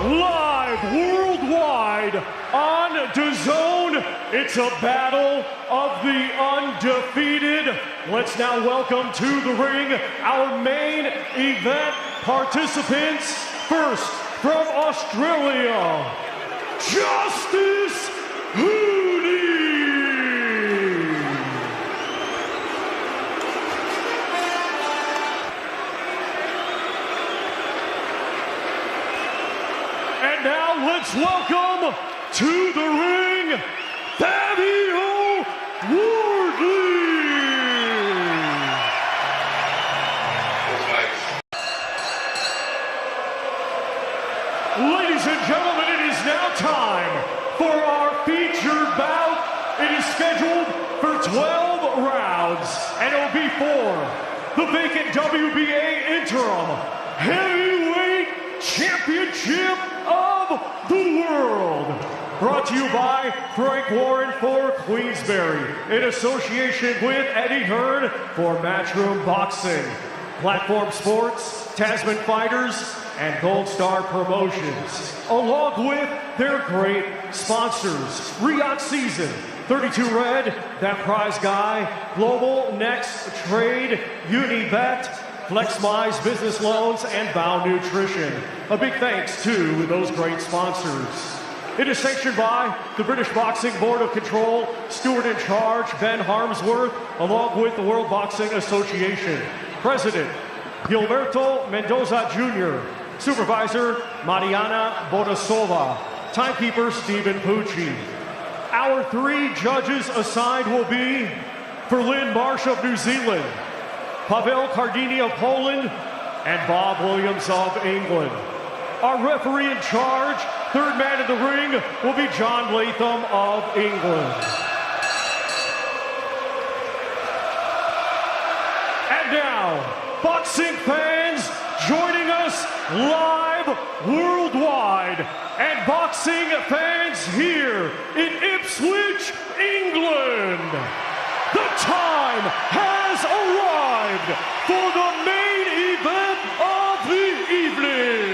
live worldwide on DAZN. It's a battle of the undefeated. Let's now welcome to the ring our main event participants. First, from Australia, Justis Huni. And now let's welcome to the ring, Fabio Wardley. Ladies and gentlemen, it is now time for our featured bout. It is scheduled for 12 rounds, and it will be for the vacant WBA interim heavyweight championship of the world. Brought to you by Frank Warren for Queensberry, in association with Eddie Hearn for Matchroom Boxing, Platform Sports, Tasman Fighters, and Gold Star Promotions, along with their great sponsors: Riyadh Season, 32 Red, That Prize Guy, Global Next Trade, Unibet, FlexMy's Business Loans, and Bow Nutrition. A big thanks to those great sponsors. It is sanctioned by the British Boxing Board of Control, steward in charge Ben Harmsworth, along with the World Boxing Association. President Gilberto Mendoza Jr., Supervisor Mariana Bodasova, Timekeeper Stephen Pucci. Our three judges assigned will be for Lynn Marsh of New Zealand, Pavel Cardini of Poland, and Bob Williams of England. Our referee in charge, third man in the ring, will be John Latham of England. And now, boxing fans joining us live worldwide, and boxing fans here in Ipswich, England. The time has arrived for the main event of the evening.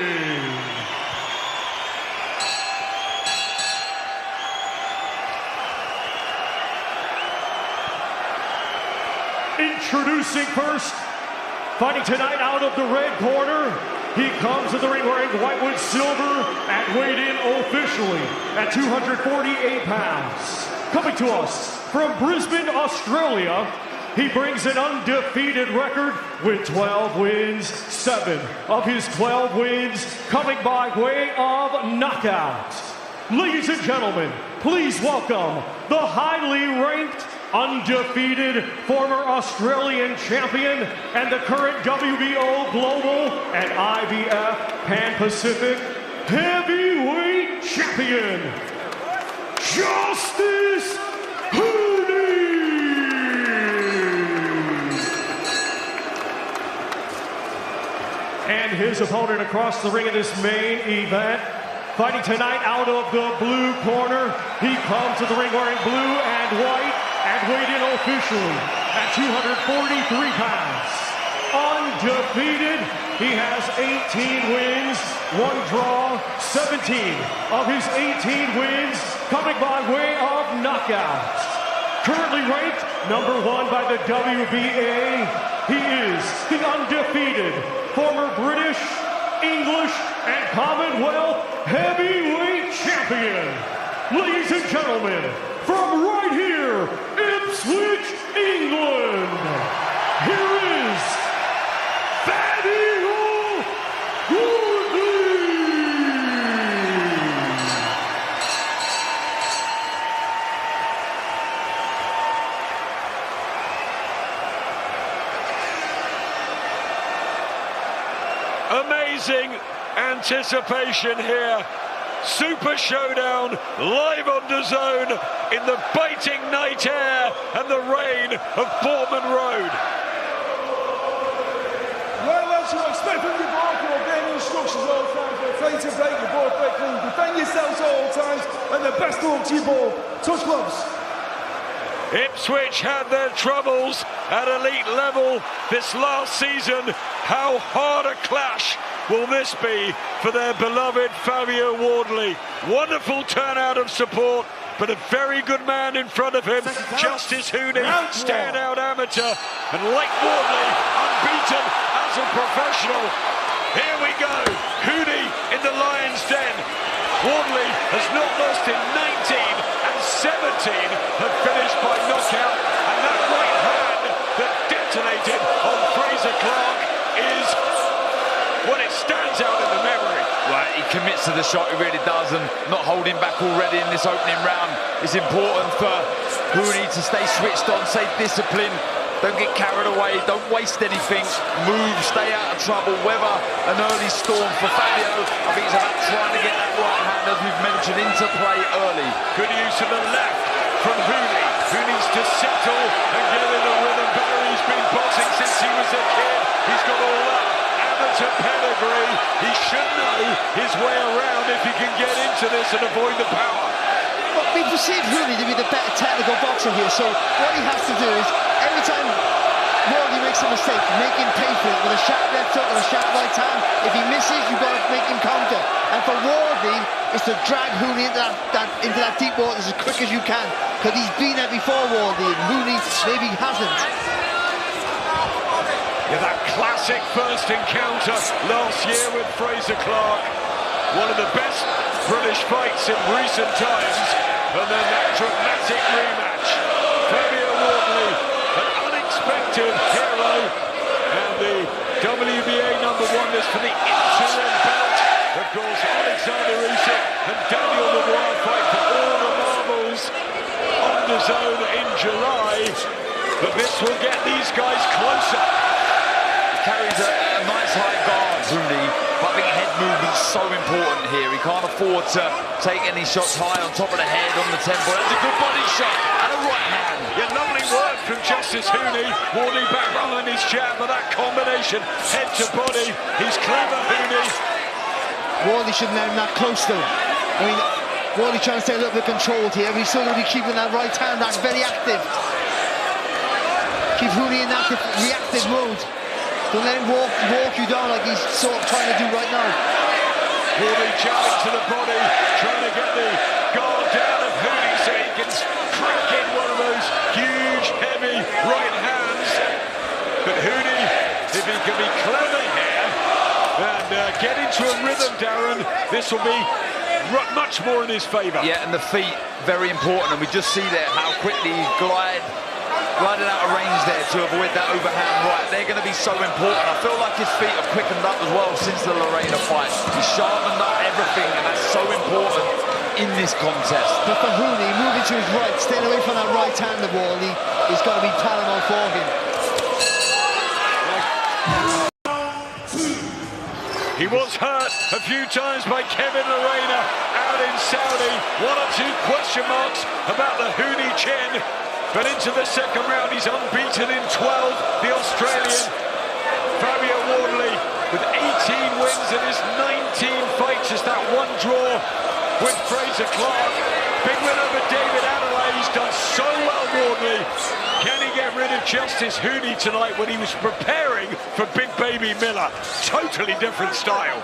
Introducing first, fighting tonight out of the red corner, he comes to the ring wearing white with silver and weighed in officially at 248 pounds. Coming to us from Brisbane, Australia, he brings an undefeated record with 12 wins, 7 of his 12 wins coming by way of knockout. Ladies and gentlemen, please welcome the highly ranked, undefeated former Australian champion and the current WBO Global and IBF Pan-Pacific heavyweight champion, Justis Huni. And his opponent across the ring in this main event, fighting tonight out of the blue corner, he comes to the ring wearing blue and white and weighed in officially at 243 pounds. Undefeated, he has 18 wins, 1 draw, 17 of his 18 wins coming by way of knockout. Currently ranked #1 by the WBA, he is the undefeated former British, English, and Commonwealth heavyweight champion. Ladies and gentlemen, from right here, Ipswich, England, here is Fabio Wardley. Amazing anticipation here. Super Showdown live on DAZN in the biting night air and the rain of Bournemouth Road. Well, as you expect from your hardcore game instructions all the time, you're afraid to break your ball, break clean, defend yourselves at all times, and the best look to your ball, touch gloves. Ipswich had their troubles at elite level this last season. How hard a clash will this be for their beloved Fabio Wardley. Wonderful turnout of support, but a very good man in front of him, Justis Huni, standout amateur, and like Wardley, unbeaten as a professional. Here we go, Huni in the lion's den. Wardley has not lost in 19 and 17 have finished by knockout, and that right hand that detonated on Fraser Clark is, well, it stands out in the memory. Right, he commits to the shot, he really does, and not holding back already in this opening round. It's important for Huni to stay switched on, stay disciplined, don't get carried away, don't waste anything, move, stay out of trouble. Weather an early storm for Fabio. I think it's about trying to get that right hand, as we've mentioned, into play early. Good use of the left from Huni, who needs to settle and get in the rhythm better. He's been boxing since he was a kid. He's got all that amateur pedigree. He should know his way around if he can get into this and avoid the power. Well, we perceive Huni to be the better technical boxer here, so what he has to do is, every time Wardley makes a mistake, make him pay for it with a sharp left hook or a sharp right hand. If he misses, you've got to make him counter. And for Wardley, it's to drag Huni into that deep water as quick as you can, because he's been there before, Wardley, and Huni maybe hasn't. Yeah, that classic first encounter last year with Fraser Clark. One of the best British fights in recent times. And then that dramatic rematch. Fabio Wardley, an unexpected hero. And the WBA #1 is for the interim belt. Of course, Alexander Usyk and Daniel Dubois fight for all the marbles on the zone in July. But this will get these guys closer. Carries a nice high guard, Huni, but I think head movement's so important here. He can't afford to take any shots high on top of the head, on the temple. That's a good body shot and a right hand. Yeah, lovely work from Justis Huni. Wardley back behind his jab, but that combination, head to body, he's clever, Huni. Wardley shouldn't have him that close though. I mean, Wardley trying to stay a little bit controlled here, but he's still going to be keeping that right hand, that's very active. Keep Huni in that reactive mode. Don't let him walk you down like he's sort of trying to do right now. Wardley jabbing to the body, trying to get the guard down of Huni so he can crack in one of those huge, heavy right hands. But Huni, if he can be clever here and get into a rhythm, Darren, this will be much more in his favour. Yeah, and the feet, very important, and we just see there how quickly he glided out of range there to avoid that overhand right. They're going to be so important. I feel like his feet have quickened up as well since the Lorena fight. He's sharpened up everything, and that's so important in this contest. But for Huni, moving to his right, staying away from that right hand of Wardley, is going to be paramount for him. He was hurt a few times by Kevin Lorena out in Saudi. 1 or 2 question marks about the Huni chin. But into the second round, he's unbeaten in 12. The Australian Fabio Wardley with 18 wins in his 19 fights. Just that one draw with Fraser Clark. Big win over David Adelaide. He's done so well, Wardley. Can he get rid of Justis Huni tonight when he was preparing for Big Baby Miller? Totally different style.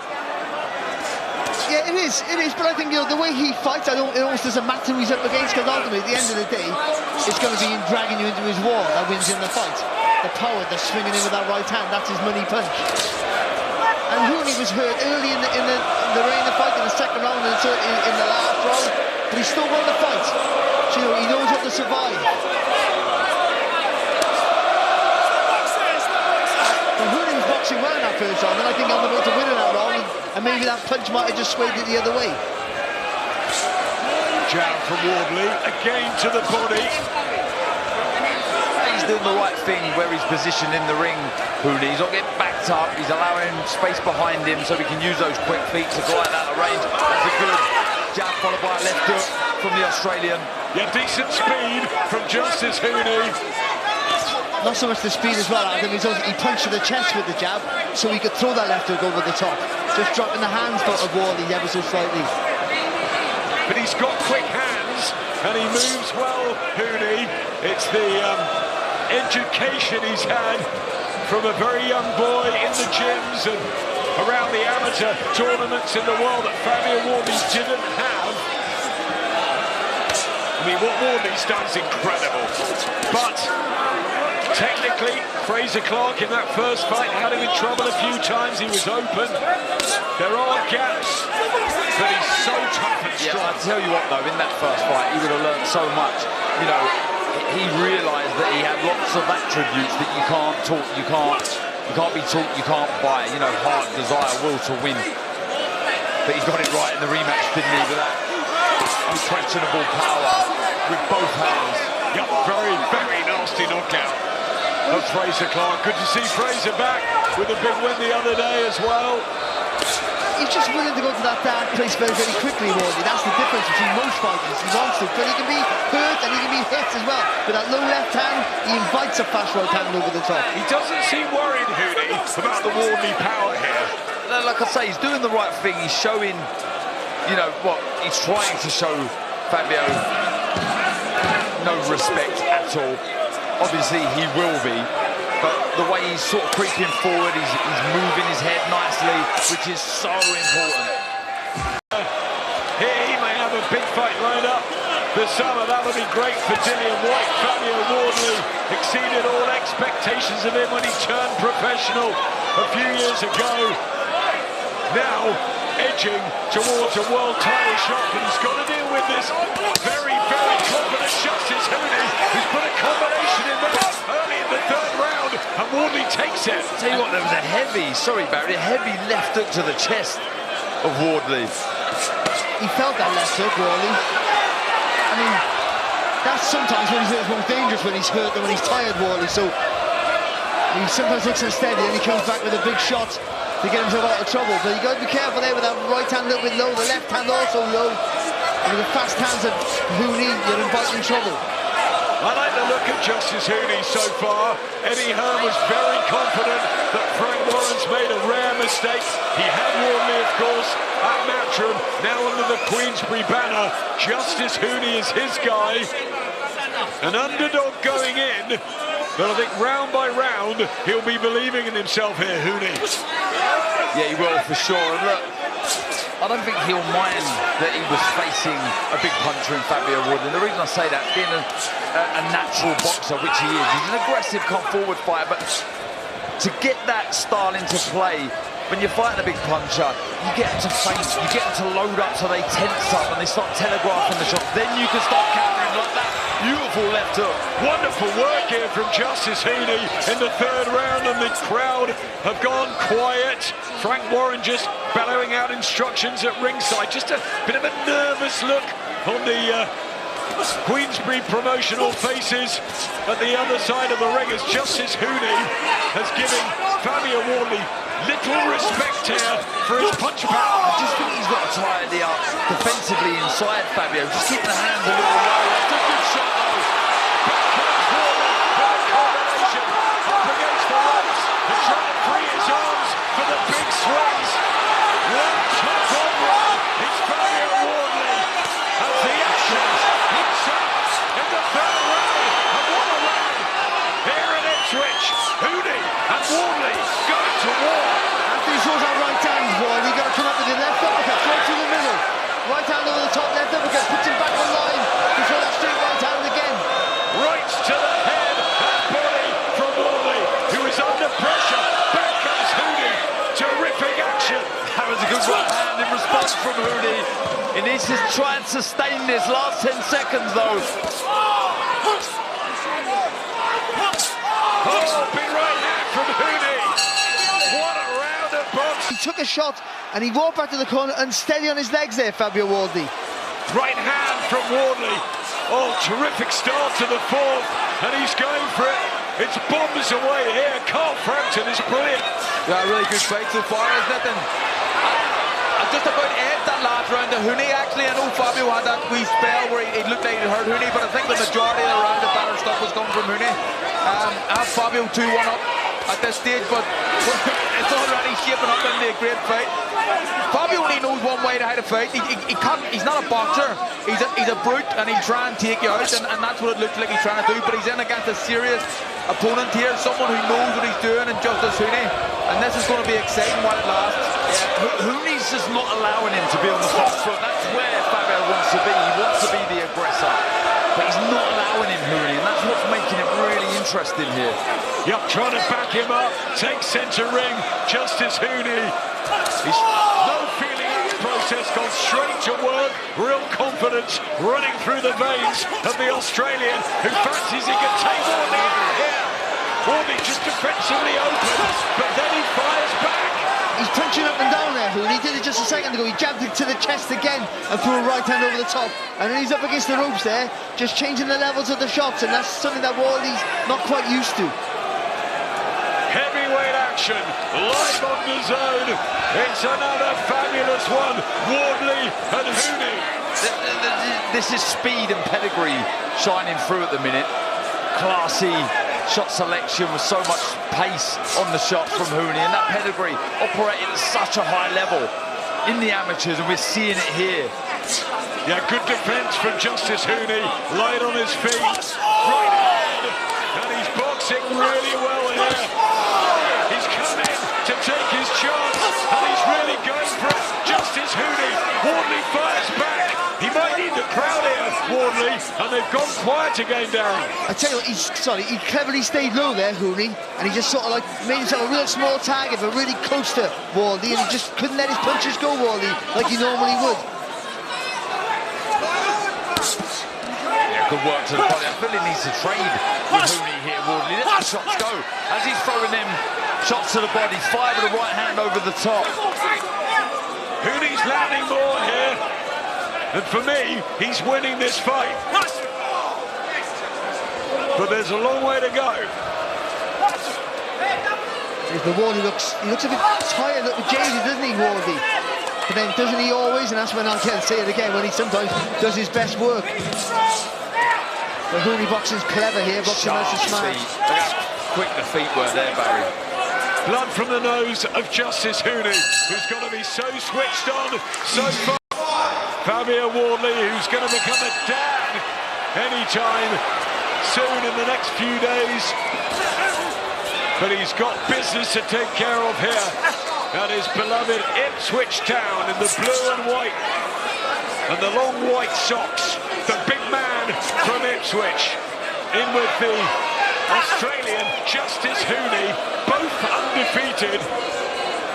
Yeah, it is, but I think, you know, the way he fights, it almost doesn't matter who he's up against, because ultimately, at the end of the day, it's going to be him dragging you into his wall that wins in the fight. The power, the swinging in with that right hand, that's his money punch. And Huni was hurt early in the Reina fight, in the second round, and in the last round, but he still won the fight. So, you know, he knows how to survive. And Huni was boxing well in that first round, and I think on the way to winning that round, and maybe that punch might have just swayed it the other way. Jab from Wardley, again to the body. He's doing the right thing where he's positioned in the ring, Huni. He's not getting backed up, he's allowing space behind him so he can use those quick feet to glide out of range. That's a good jab followed by a left hook from the Australian. Yeah, decent speed from Justis Huni. Not so much the speed as well, Adam. He punched to the chest with the jab, so he could throw that left hook over the top. Just dropping the hands of Wardley ever so slightly. But he's got quick hands, and he moves well, Huni. It's the education he's had from a very young boy in the gyms, and around the amateur tournaments in the world that Fabio Wardley didn't have. I mean, what Wardley's done is incredible. But technically, Fraser Clark in that first fight had him in trouble a few times. He was open. There are gaps, but he's so tough and strong. Yeah, I'll tell you what, though, in that first fight, he would have learned so much. You know, he realised that he had lots of attributes that you can't taught, you can't be taught, you can't buy. You know, heart, desire, will to win. But he got it right in the rematch, didn't he? With that unquestionable power with both hands. Yep, very, very nasty knockout of Fraser Clark. Good to see Fraser back with a big win the other day as well. He's just willing to go to that dark place very, very quickly, Wardley. That's the difference between most fighters. He wants to, but he can be hurt and he can be hit as well. With that low left hand, he invites a fast right hand over the top. He doesn't seem worried, Huni, about the Wardley power here. Like I say, he's doing the right thing. He's showing, you know, what he's trying to show Fabio no respect at all. Obviously, he will be. But the way he's sort of creeping forward, he's moving his head nicely, which is so important. Here he may have a big fight lined up this summer. That would be great for Dillian White. Fabio Wardley exceeded all expectations of him when he turned professional a few years ago. Now edging towards a world title shot, but he's got to deal with this very, very confident Justis Huni, who's put a combination in there early in the third round, and Wardley takes it. I'll tell you what, there was a heavy, sorry Barry, a heavy left hook to the chest of Wardley. He felt that left hook, Wardley. I mean, that's sometimes when he's most dangerous, when he's hurt and when he's tired, Wardley. So he sometimes looks unsteady and he comes back with a big shot to get himself out of trouble. But you got to be careful there with that right hand a little bit low, the left hand also low. And with the fast hands of Huni, you're inviting trouble. I like the look of Justis Huni so far. Eddie Hearn was very confident that Frank Warren's made a rare mistake. He had Wardley, of course, at Matchroom. Now under the Queensberry banner, Justis Huni is his guy. An underdog going in. But I think round by round, he'll be believing in himself here, Huni. Yeah, he will for sure. And look, I don't think he'll mind that he was facing a big puncher in Fabio Wardley. And the reason I say that, being a natural boxer, which he is, he's an aggressive, come-forward fighter, but to get that style into play, when you're fighting a big puncher, you get them to faint, you get them to load up so they tense up and they start telegraphing the shot. Then you can start countering like that. Beautiful left hook. Wonderful work here from Justis Huni in the third round, and the crowd have gone quiet. Frank Warren just bellowing out instructions at ringside. Just a bit of a nervous look on the Queensberry promotional faces at the other side of the ring as Justis Huni has given Fabio Wardley little respect here for his punch power. I just think he's got to tidy up defensively inside Fabio. Just keep the hands a little low. That's a good shot though. Back comes Wardley with a combination up against the ropes and trying to free his arms for the big swings. One top on one. It's Fabio Wardley as the action heats up in the third round. And what a round here at Ipswich. Huni and Wardley going to war. After he shows that right hand, Wardley, you got to come up with your left uppercut, right through the middle. Right hand over the top, left uppercut, puts him back on line before that straight right hand again. Right to the head and body from Wardley, who is under pressure. Back comes Huni. Terrific action. That was a good right hand in response from Huni. He needs to try and sustain this last 10 seconds though. Oh, big right hand from Huni. What a round of boxing. He took a shot and he walked back to the corner unsteady on his legs there, Fabio Wardley. Right hand from Wardley. Oh, terrific start to the fourth, and he's going for it. It's bombs away here. Carl Frampton is brilliant. Yeah, really good fight so far, isn't it? And I just about ended that last round. The Huni actually, I know Fabio had that wee spell where it looked like he hurt Huni, but I think the majority of the round, the better stuff was coming from Huni. I have Fabio 2-1 up at this stage, but it's already shaping up into a great fight. Fabio only knows one way to how to fight. He can't. He's not a boxer. He's a brute, and he'll try and take you out, and that's what it looks like he's trying to do. But he's in against a serious opponent here, someone who knows what he's doing, and Justis Huni. And this is going to be exciting while it lasts. Yeah, Huni's just not allowing him to be on the front foot. That's where Fabio wants to be. He wants to be the aggressor. But he's not allowing him, Huni, and that's what's making it really interesting here. Yep, trying to back him up. Take centre ring. Justis Huni. He's no feeling of the process. Gone straight to work. Real confidence running through the veins of the Australian, who fancies he can take Wardley out here. Wardley just defensively open, but then he fires back. He's punching up and down there, Huni. He did it just a second ago. He jabbed it to the chest again and threw a right hand over the top. And then he's up against the ropes there, just changing the levels of the shots, and that's something that Wardley's not quite used to. Heavyweight action, live on the zone. It's another fabulous one. Wardley and Huni. This is speed and pedigree shining through at the minute. Classy shot selection with so much pace on the shots from Huni, and that pedigree operating at such a high level in the amateurs, and we're seeing it here. Yeah, good defense from Justis Huni. Light on his feet, right hand, and he's boxing really well here. He's come in to take his chance, and he's really going for it. Justis Huni, Wardley fires back. He might need the crowd here, Wardley, and they've gone quiet again, Darren. I tell you what, he cleverly stayed low there, Huni, and he just sort of like made himself a real small target, but really close to Wardley, and he just couldn't let his punches go, Wardley, like he normally would. Yeah, good work to the body. I feel he needs to trade with Huni here, Wardley. Let the shots go. As he's throwing them shots to the body, fire with the right hand over the top. Huni's landing more here. And for me, he's winning this fight. But there's a long way to go. The Wardley looks a bit tired, a little jaded, doesn't he, Wardley? But then doesn't he always? And that's when I'll say it again, when he sometimes does his best work. But Huni boxing's clever here, boxing nice and smart. Look how quick the feet were there, Barry. Blood from the nose of Justis Huni, who's got to be so switched on, so far. Fabio Wardley, who's going to become a dad anytime soon in the next few days. But he's got business to take care of here at his beloved Ipswich town in the blue and white. And the long white socks, the big man from Ipswich, in with the Australian Justis Huni, both undefeated.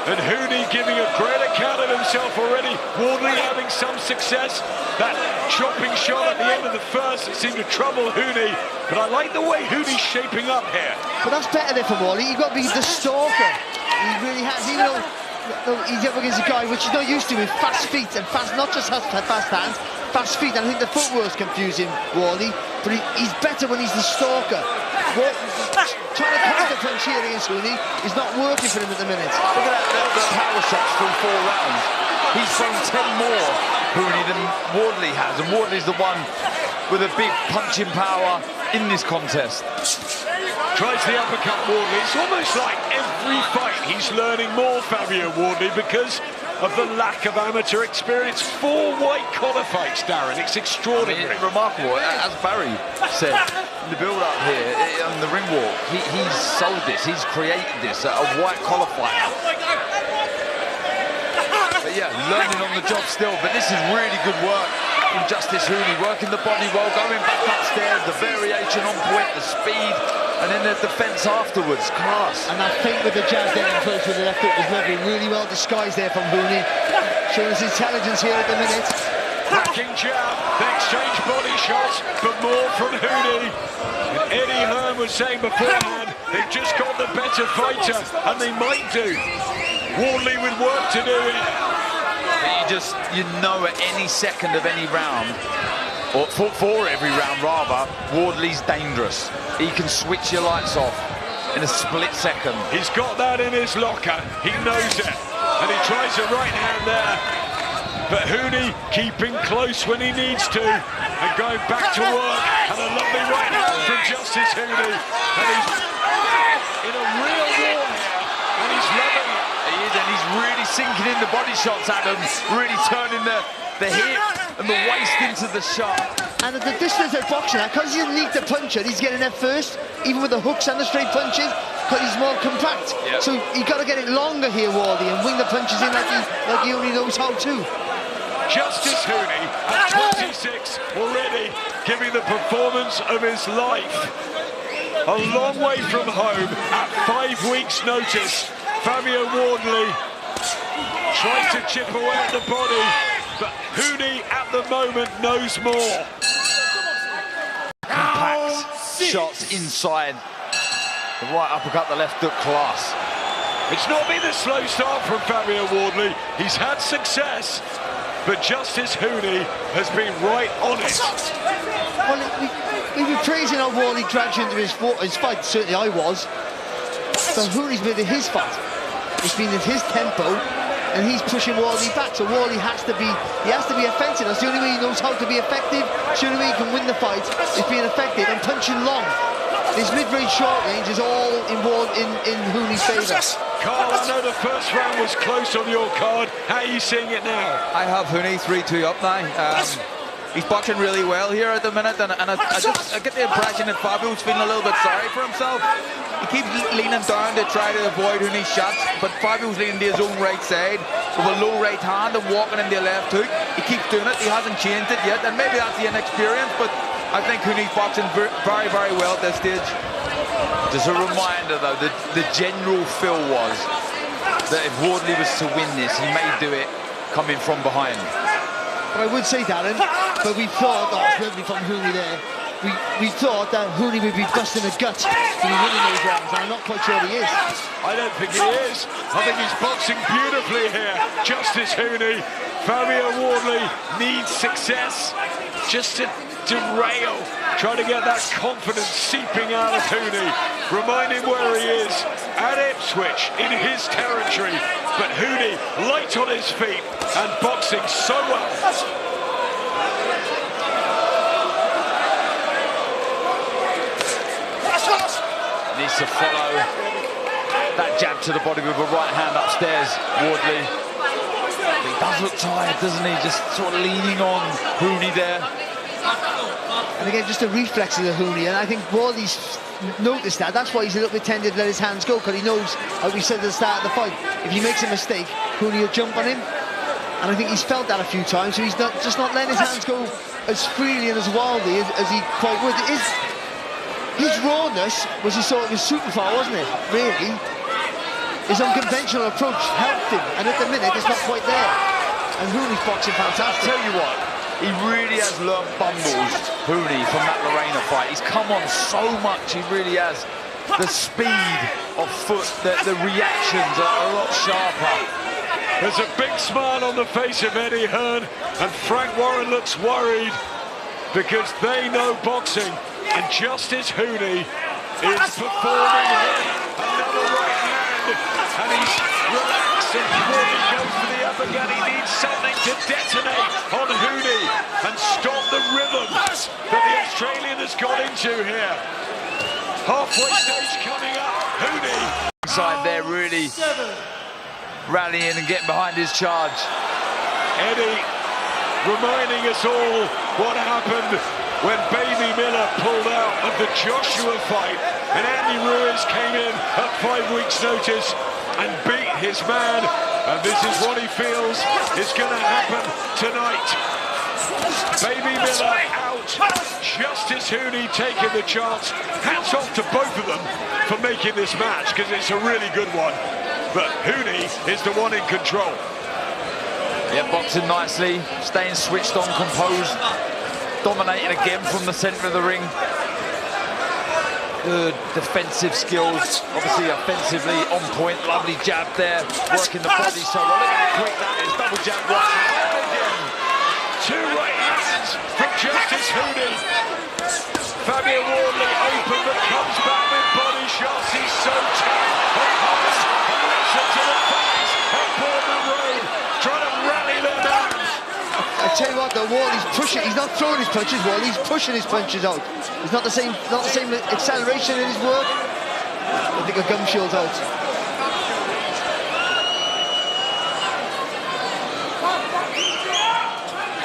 And Huni giving a great account of himself already. Wardley having some success. That chopping shot at the end of the first, it seemed to trouble Huni. But I like the way Huni's shaping up here. But that's better there for Wardley. You've got to be the stalker. He really has, even though he's up against a guy which he's not used to, with fast feet and fast, not just fast hands, fast feet. And I think the footwork's confusing Wardley. But he's better when he's the stalker. Trying to counter punch here against Huni is not working for him at the minute. Look at that, the power shots through 4 rounds. He's thrown 10 more, Huni, than Wardley has, and Wardley's the one with a big punching power in this contest. Tries the uppercut, Wardley. It's almost like every fight he's learning more, Fabio Wardley, because of the lack of amateur experience. 4 white collar fights, Darren. It's extraordinary. I mean, remarkable. As Barry said, in the build-up here, on the ring walk, he's sold this, he's created this, a white collar fight. But yeah, learning on the job still, but this is really good work from Justis Huni, working the body well, going back upstairs, the variation on point, the speed, and then the defence afterwards, class. And that feint with the jab there in close with the left hook was lovely, really well disguised there from Huni. Showing his intelligence here at the minute. Cracking jab, they exchange body shots, but more from Huni. And Eddie Hearn was saying beforehand, they've just got the better fighter, and they might do. Wardley with work to do here. You know at any second of any round, or for every round rather, Wardley's dangerous. He can switch your lights off in a split second. He's got that in his locker, he knows it, and he tries a right hand there. But Huni keeping close when he needs to, and going back to work, and a lovely right hand from Justis Huni. And he's in a real war here, and he's loving it. He is, and he's really sinking in the body shots, Adam, really turning the hip and the waist into the shot. And at the distance they're boxing at, because he's a neat puncher, he's getting there first, even with the hooks and the straight punches, because he's more compact. Yep. So you got to get it longer here, Wardley, and wing the punches in like he only knows how to. Justis Huni at 26 already giving the performance of his life. A long way from home at 5 weeks' notice. Fabio Wardley tries to chip away at the body, but Huni at the moment knows more. Compact shots inside. The right uppercut, the left hook, class. It's not been a slow start from Fabio Wardley. He's had success, but Justis Huni has been right on it. Well, we've been praising how Wardley dragged you into his fight. Certainly I was. But Huni's been in his fight. It's been in his tempo, and he's pushing Wardley back. So Wardley has to be offensive. That's the only way he knows how to be effective. It's the only way he can win the fight is being effective and punching long. His mid-range short range is all in Huni's favour. Carl, I know the first round was close on your card. How are you seeing it now? I have Huni 3-2 up now. He's boxing really well here at the minute, and I get the impression that Fabio's feeling a little bit sorry for himself. He keeps leaning down to try to avoid Huni's shots, but Fabio's leaning to his own right side with a low right hand and walking in the left hook. He keeps doing it. He hasn't changed it yet, and maybe that's the inexperience, but I think Huni's boxing very, very well at this stage. Just a reminder, though, the general feel was that if Wardley was to win this, he may do it coming from behind. But I would say, Darren, but we thought, it's lovely from Huni there, we thought that Huni would be busting a gut to be winning those rounds, and I'm not quite sure he is. I don't think he is. I think he's boxing beautifully here. Justis Huni, Fabio Wardley needs success just to derail, trying to get that confidence seeping out of Huni. Remind him where he is, at Ipswich, in his territory. But Huni, light on his feet and boxing so well. Needs to follow that jab to the body with a right hand upstairs, Wardley. He does look tired, doesn't he? Just sort of leaning on Huni there. And again, just a reflex of the Huni, and I think Wardley's noticed that. That's why he's a little bit tender to let his hands go, because he knows, as we said at the start of the fight, if he makes a mistake, Huni will jump on him. And I think he's felt that a few times, so he's just not letting his hands go as freely and as wildly as he quite would. His rawness was his sort of his superpower, wasn't it? Really. His unconventional approach helped him, and at the minute it's not quite there. And Huni's boxing fantastic. I'll tell you what, he really has learned bundles, Huni, from that Lorena fight. He's come on so much, he really has. The speed of foot, the reactions are a lot sharper. There's a big smile on the face of Eddie Hearn, and Frank Warren looks worried because they know boxing, and Justis Huni is performing here. Another right hand, and he's relaxed, and before he goes for the uppercut, he needs something to detonate on Huni and stop the rhythm that the Australian has got into here. Halfway stage coming up, Huni. Inside there, really rallying and getting behind his charge. Eddie reminding us all what happened when Baby Miller pulled out of the Joshua fight, and Andy Ruiz came in at 5 weeks' notice and beat his man, and this is what he feels is going to happen tonight. Baby Miller out, Justis Huni taking the chance. Hats off to both of them for making this match, because it's a really good one. But Huni is the one in control. Yeah, boxing nicely, staying switched on, composed, dominating again from the centre of the ring. Good defensive skills, obviously offensively on point. Lovely jab there, working the body so well. Look how quick that is, double jab right again. Two right hands from Justis Huni. Fabio Wardley open, but comes back with body shots. He's so tight and hard. He lets it to the face at Bournemouth Road, trying to rally them down. I tell you what, though, Wardley's pushing. He's not throwing his punches. Wardley's pushing his punches out. He's not the same acceleration in his work. I think a gum shield's out.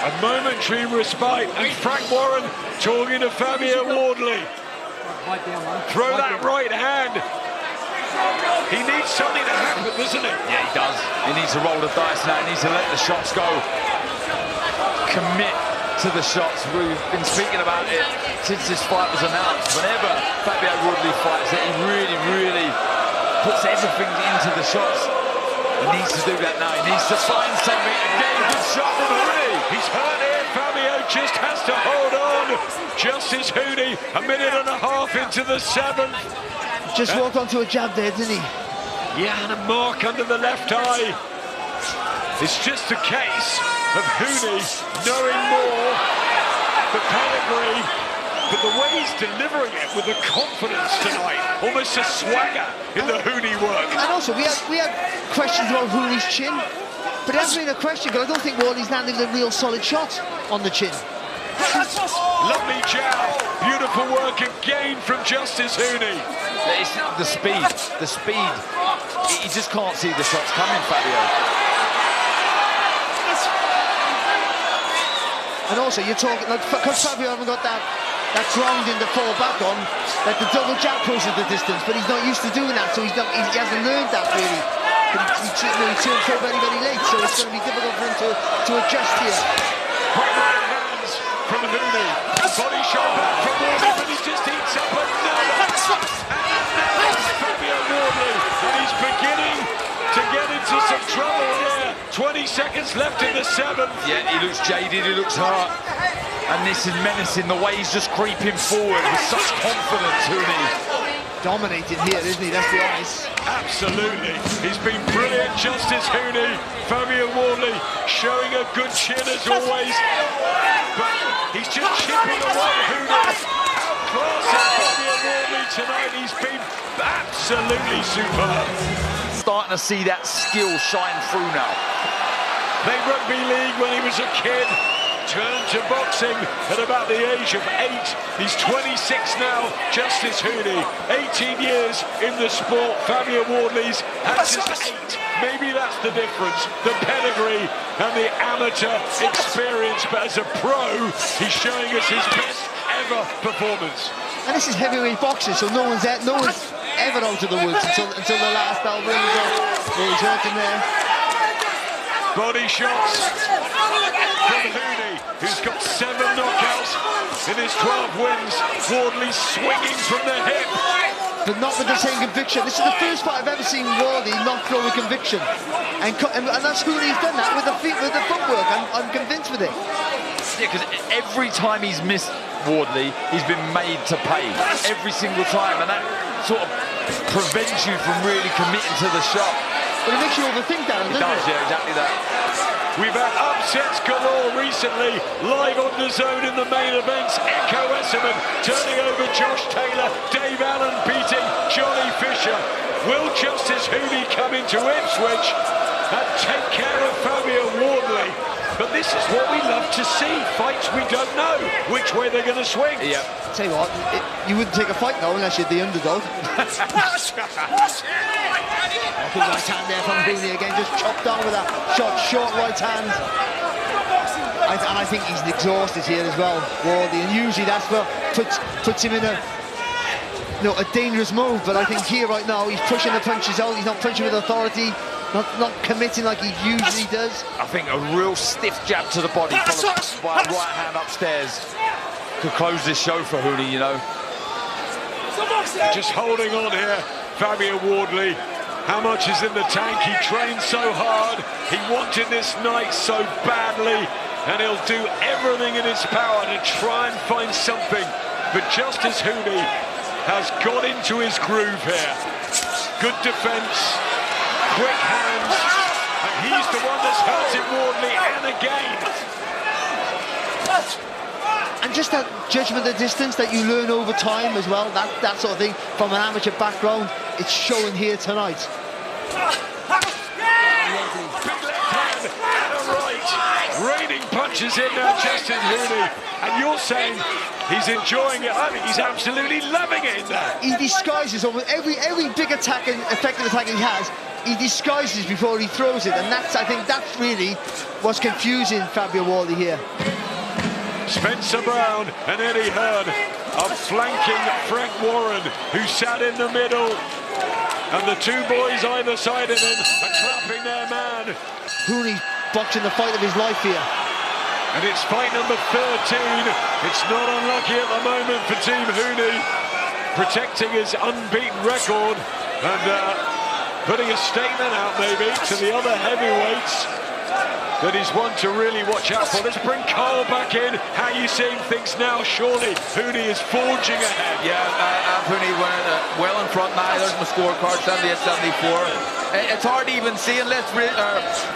A momentary respite, and Frank Warren talking to Fabio Wardley. Throw that right hand. He needs something to happen, doesn't he? Yeah, he does. He needs to roll the dice now. He needs to let the shots go. Commit to the shots. We've been speaking about it since this fight was announced. Whenever Fabio Wardley fights, that he really puts everything into the shots. He needs to do that now. He needs to find something. Again, good shot from Huni. He's hurt here. Fabio just has to hold on. Justis Huni, a minute and a half into the 7th. Just walked onto a jab there, didn't he? Yeah, and a mark under the left eye. It's just a case of Huni knowing more, the pedigree, but the way he's delivering it with the confidence tonight, almost a swagger in the Huni work. And also, we had questions about Huni's chin, but it hasn't been a question, because I don't think Wardley's landing a real solid shot on the chin. Lovely jab, beautiful work again from Justis Huni. It's the speed. He just can't see the shots coming, Fabio. And also, you're talking, like, because Fabio haven't got that grounding to fall back on, that the double jab closes the distance, but he's not used to doing that, so he hasn't learned that really. But he turned so very late, so it's going to be difficult for him to adjust here. Right hands from Huni. Body shot back from Wardley, but he just eats up another. And Fabio Wardley, and he's beginning to get into some trouble here. 20 seconds left in the 7th. Yeah, he looks jaded, he looks hurt. And this is menacing, the way he's just creeping forward with such confidence, Huni. Dominating here, isn't he? Let's be honest. Absolutely. He's been brilliant, Justis Huni. Fabio Wardley showing a good chin as always. But he's just chipping away Huni. Outclassing Fabio Wardley tonight. He's been absolutely superb. Starting to see that skill shine through now. Played rugby league when he was a kid. Turned to boxing at about the age of 8. He's 26 now, Justis Huni. 18 years in the sport. Fabio Wardley's had just 8. Maybe that's the difference. The pedigree and the amateur experience. But as a pro, he's showing us his best ever performance. And this is heavyweight boxing, so no one's ever out of the woods until the last bell rings up. Yeah, he's hurting there. Body shots from Huni, who's got 7 knockouts in his 12 wins. Wardley swinging from the hip. But not with the same conviction. This is the first fight I've ever seen Wardley not throw with conviction. And that's Huni's done that with the feet, with the footwork. I'm convinced with it. Yeah, because every time he's missed Wardley, he's been made to pay. Every single time. And that sort of prevents you from really committing to the shot. But it makes you overthink that, doesn't it? It does, yeah, exactly that. We've had upsets galore recently, live on the zone in the main events. Echo Esserman turning over Josh Taylor, Dave Allen beating Johnny Fisher. Will Justis Huni come into Ipswich and take care of Fabio Wardley? But this is what we love to see, fights we don't know which way they're going to swing. Yeah. Tell you what, you wouldn't take a fight now unless you're the underdog. Good right hand there from Huni again, just chopped down with that short right hand. And I think he's exhausted here as well, Wardley. And usually that's what puts him in a dangerous move. But I think here right now he's pushing the punches out. He's not punching with authority, not committing like he usually does. I think a real stiff jab to the body followed by a right hand upstairs could close this show for Huni, you know. Just holding on here, Fabio Wardley. How much is in the tank? He trained so hard. He wanted this night so badly, and he'll do everything in his power to try and find something. But Justis Huni has got into his groove here. Good defense, quick hands, and he's the one that's hurting Wardley, and again. And just that judgment of distance that you learn over time as well, that sort of thing, from an amateur background, it's showing here tonight. Big left hand and a right. Raining punches in now, Justis Huni. And you're saying he's enjoying it. I think he's absolutely loving it in there. He disguises almost every big attack and effective attack he has. he disguises before he throws it, and I think that's really what's confusing Fabio Wardley here. Spencer Brown and Eddie Hearn are flanking Frank Warren, who sat in the middle, and the two boys either side of him are clapping their man. Huni boxing the fight of his life here. And it's fight number 13. It's not unlucky at the moment for Team Huni, protecting his unbeaten record and putting a statement out maybe to the other heavyweights that he's one to really watch out for. Let's bring Carl back in. How are you seeing things now? Surely Huni is forging ahead. Yeah, Huni went well in front now. There's my scorecard, 78-74. It's hard to even see unless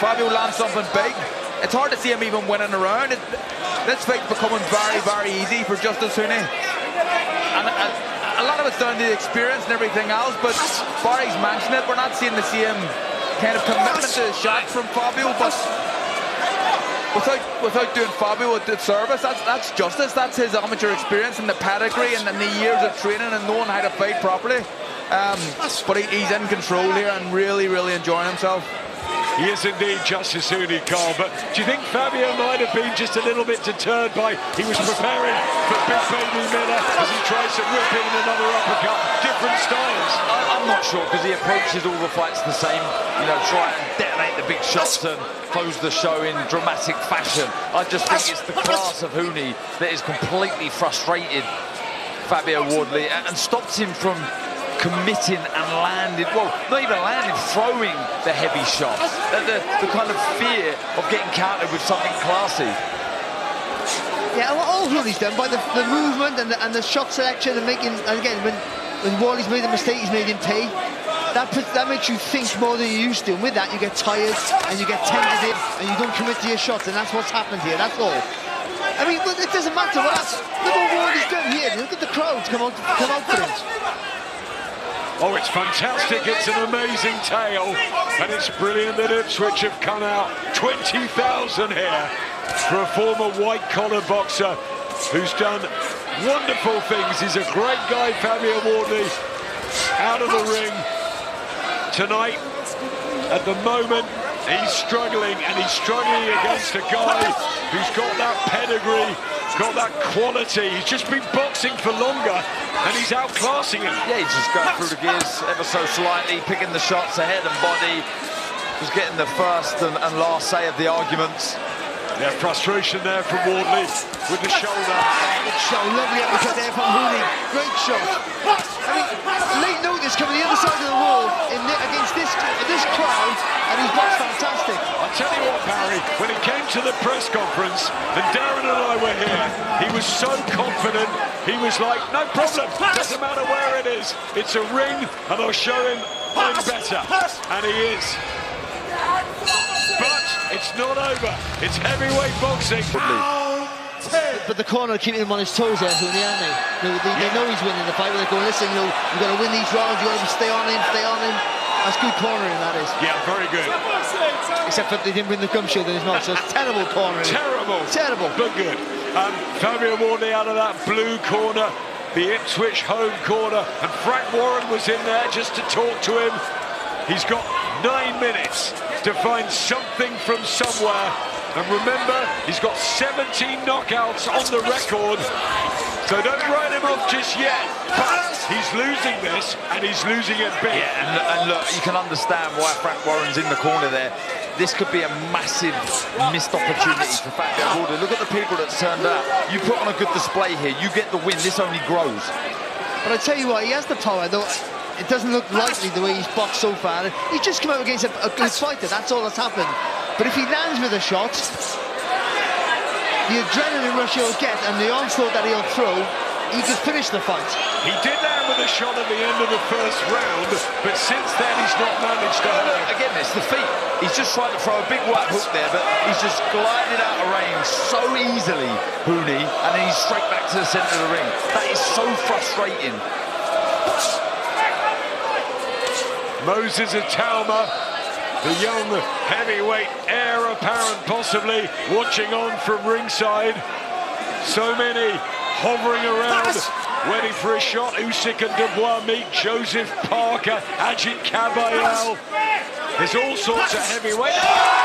Fabio lands something big. It's hard to see him even winning a round. This fight's becoming very, very easy for Justis Huni. And a lot of it's down to the experience and everything else, but Barry's mentioned it, we're not seeing the same kind of commitment to the shots from Fabio, but without doing Fabio a disservice, that's Justis. That's his amateur experience and the pedigree and the years of training and knowing how to fight properly. But he's in control here and really, really enjoying himself. He is indeed Justis Huni, Carl, but do you think Fabio might have been just a little bit deterred by he was preparing for Big Baby Miller as he tries to whip in another uppercut, different styles? I'm not sure, because he approaches all the fights the same, you know, try and detonate the big shots and close the show in dramatic fashion. I just think it's the class of Huni that has completely frustrated Fabio Wardley and stopped him from committing and landing, well, not even landing, throwing the heavy shots. The kind of fear of getting countered with something classy. Yeah, all Huni's done by the movement and the shot selection and making, and again, when Wardley's made a mistake, he's made him pay. That makes you think more than you used to, and with that you get tired and you get tentative and you don't commit to your shots, and that's what's happened here, that's all. I mean, but it doesn't matter what else. Look what Wardley's done here, look at the crowds come out for him. Oh, it's fantastic. It's an amazing tale. And it's brilliant that Ipswich have come out. 20,000 here for a former white-collar boxer who's done wonderful things. He's a great guy, Fabio Wardley, out of the ring tonight. At the moment, he's struggling, and he's struggling against a guy who's got that pedigree, got that quality. He's just been boxing for longer, and he's outclassing him. Yeah, he's just going through the gears ever so slightly, picking the shots ahead and body. Just getting the first and last say of the arguments. Yeah, frustration there from Wardley with the shoulder. Good shot, lovely uppercut there from Huni. Great shot. I mean, late notice coming the other side of the wall against this crowd, and he's boxed fantastic. I'll tell you what, Barry, when he came to the press conference, and Darren and I were here, he was so confident. He was like, no problem, doesn't matter where it is. It's a ring, and I'll show him I'm better. And he is. But it's not over. It's heavyweight boxing. But the corner are keeping him on his toes there, Huni, aren't they? They know he's winning the fight, but they're going, listen, you know, you've got to win these rounds, you've got to stay on him, stay on him. That's good cornering, that is. Yeah, very good. Except for they didn't bring the gum shield in his mouth, so it's terrible cornering. Terrible. Terrible. But good. Fabio Wardley out of that blue corner, the Ipswich home corner, and Frank Warren was in there just to talk to him. He's got 9 minutes to find something from somewhere. And remember, he's got 17 knockouts on the record, so don't write him off just yet. But he's losing this, and he's losing it big. Yeah, and look, you can understand why Frank Warren's in the corner there. This could be a massive missed opportunity for Fabio Wardley. Look at the people that turned up. You put on a good display here, you get the win, this only grows. But I tell you what, he has the power, though. It doesn't look likely the way he's boxed so far. He's just come out against a good fighter, that's all that's happened. But if he lands with a shot, the adrenaline rush he'll get and the onslaught that he'll throw, he could finish the fight. He did land with a shot at the end of the first round, but since then he's not managed to hurt. Again, it's the feet. He's just trying to throw a big right hook there, but he's just glided out of range so easily, Huni, and then he's straight back to the centre of the ring. That is so frustrating. Moses Atalma, the young heavyweight heir apparent possibly, watching on from ringside. So many hovering around ready for a shot. Usyk and Dubois meet. Joseph Parker, Ajit Kabayel. There's all sorts of heavyweight.